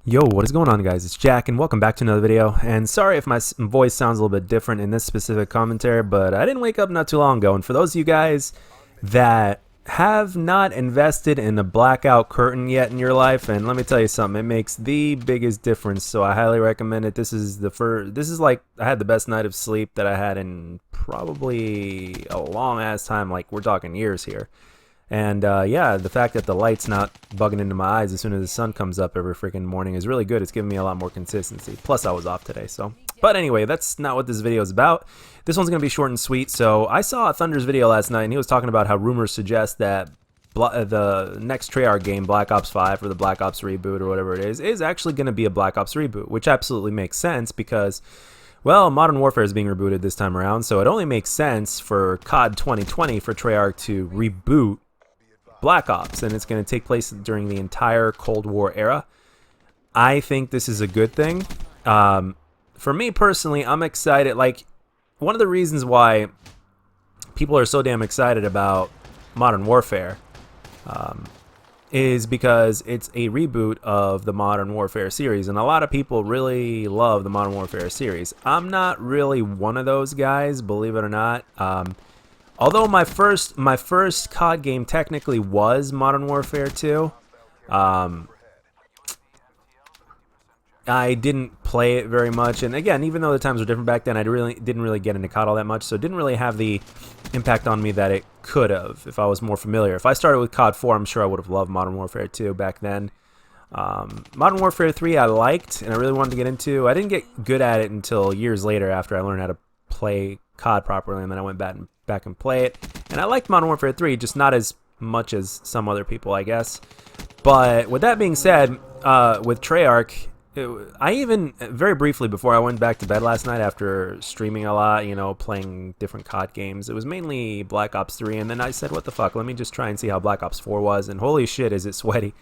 Yo, what is going on, guys? It's Jack, and welcome back to another video. And sorry if my voice sounds a little bit different in this specific commentary, but I didn't wake up not too long ago. And for those of you guys that have not invested in a blackout curtain yet in your life, and let me tell you something, it makes the biggest difference. So I highly recommend it. This is like I had the best night of sleep that I had in probably a long ass time. Like, we're talking years here. And yeah, the fact that the light's not bugging into my eyes as soon as the sun comes up every freaking morning is really good. It's giving me a lot more consistency. Plus, I was off today, so. But anyway, that's not what this video is about. This one's going to be short and sweet. So I saw Thunder's video last night, and he was talking about how rumors suggest that the next Treyarch game, Black Ops 5 or the Black Ops Reboot or whatever it is actually going to be a Black Ops Reboot, which absolutely makes sense because, well, Modern Warfare is being rebooted this time around, so it only makes sense for COD 2020 for Treyarch to reboot Black Ops, and it's going to take place during the entire Cold War era. I think this is a good thing. For me personally, I'm excited. Like, one of the reasons why people are so damn excited about Modern Warfare is because it's a reboot of the Modern Warfare series, and a lot of people really love the Modern Warfare series. I'm not really one of those guys, believe it or not. Although my first COD game technically was Modern Warfare 2, I didn't play it very much. And again, even though the times were different back then, I didn't really get into COD all that much, so it didn't really have the impact on me that it could have if I was more familiar. If I started with COD 4, I'm sure I would have loved Modern Warfare 2 back then. Modern Warfare 3 I liked, and I really wanted to get into. I didn't get good at it until years later after I learned how to play COD properly, and then I went back and play it. And I liked Modern Warfare 3, just not as much as some other people, I guess. But with that being said, with Treyarch, I even, very briefly before I went back to bed last night after streaming a lot, you know, playing different COD games, it was mainly Black Ops 3, and then I said, what the fuck, let me just try and see how Black Ops 4 was, and holy shit, is it sweaty.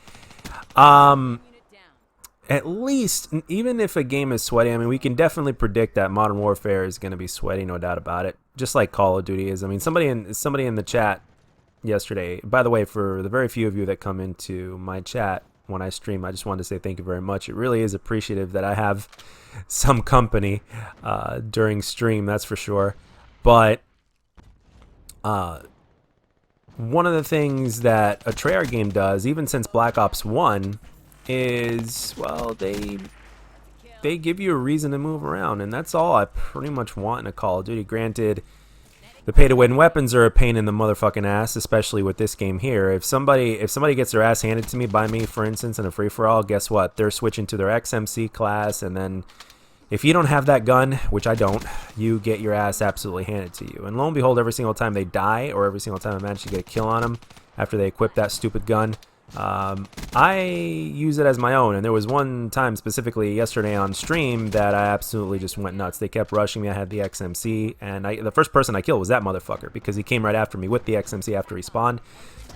At least, even if a game is sweaty, I mean, we can definitely predict that Modern Warfare is going to be sweaty, no doubt about it. Just like Call of Duty is. I mean, somebody in the chat yesterday, by the way, for the very few of you that come into my chat when I stream, I just wanted to say thank you very much. It really is appreciative that I have some company during stream, that's for sure. But one of the things that a Treyarch game does, even since Black Ops 1, is, well, they give you a reason to move around, and that's all I pretty much want in a Call of Duty. Granted, the pay-to-win weapons are a pain in the motherfucking ass, especially with this game here. If somebody gets their ass handed to me by me, for instance, in a free-for-all, guess what? They're switching to their XMC class, and then if you don't have that gun, which I don't, you get your ass absolutely handed to you. And lo and behold, every single time they die, or every single time I manage to get a kill on them after they equip that stupid gun, I use it as my own. And there was one time specifically yesterday on stream that I absolutely just went nuts. They kept rushing me. I had the XMC, and the first person I killed was that motherfucker because he came right after me with the XMC after he spawned.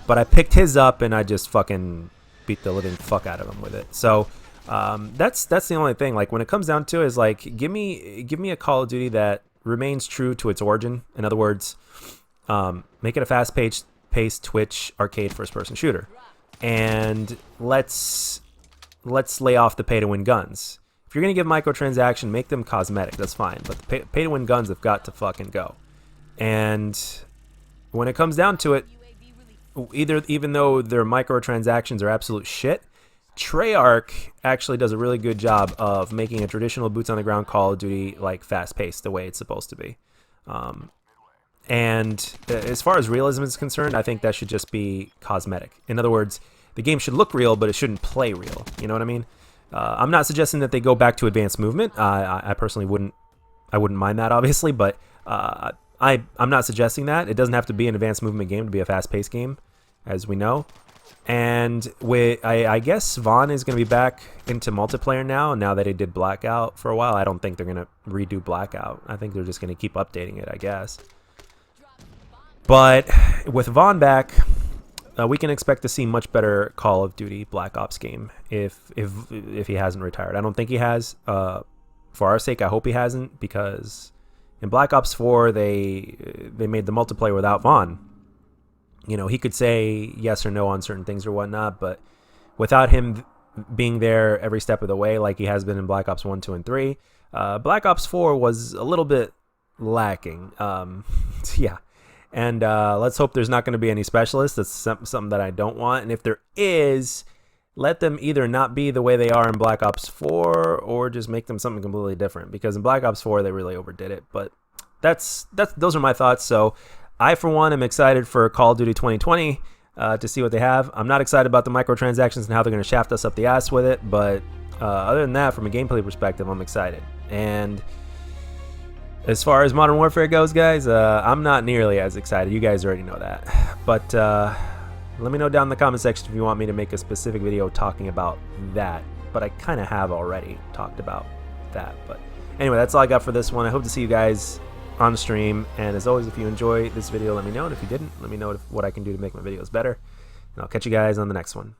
But I picked his up and I just fucking beat the living fuck out of him with it. So that's the only thing. Like, when it comes down to it, is like, give me a Call of Duty that remains true to its origin. In other words, make it a fast-paced Twitch arcade first-person shooter. And let's lay off the pay-to-win guns. If you're going to give microtransaction, make them cosmetic. That's fine. But the pay-to-win guns have got to fucking go. And when it comes down to it, even though their microtransactions are absolute shit, Treyarch actually does a really good job of making a traditional boots-on-the-ground Call of Duty like fast-paced the way it's supposed to be. And as far as realism is concerned, I think that should just be cosmetic. In other words, the game should look real, but it shouldn't play real. You know what I mean? I'm not suggesting that they go back to advanced movement. I personally wouldn't mind that, obviously, but I'm not suggesting that. It doesn't have to be an advanced movement game to be a fast-paced game, as we know. And I guess Vaughn is going to be back into multiplayer now that he did Blackout for a while. I don't think they're going to redo Blackout. I think they're just going to keep updating it, I guess. But with Vaughn back, we can expect to see much better Call of Duty Black Ops game if he hasn't retired. I don't think he has. For our sake, I hope he hasn't, because in Black Ops 4 they made the multiplayer without Vaughn. You know, he could say yes or no on certain things or whatnot, but without him being there every step of the way like he has been in Black Ops 1, 2, and 3. Black Ops 4 was a little bit lacking. Yeah. And let's hope there's not going to be any specialists. That's something that I don't want. And if there is, let them either not be the way they are in Black Ops 4 or just make them something completely different. Because in Black Ops 4, they really overdid it. But those are my thoughts. So I, for one, am excited for Call of Duty 2020 to see what they have. I'm not excited about the microtransactions and how they're going to shaft us up the ass with it. But other than that, from a gameplay perspective, I'm excited. And as far as Modern Warfare goes, guys, I'm not nearly as excited. You guys already know that. But let me know down in the comment section if you want me to make a specific video talking about that. But I kind of have already talked about that. But anyway, that's all I got for this one. I hope to see you guys on the stream. And as always, if you enjoy this video, let me know. And if you didn't, let me know what I can do to make my videos better. And I'll catch you guys on the next one.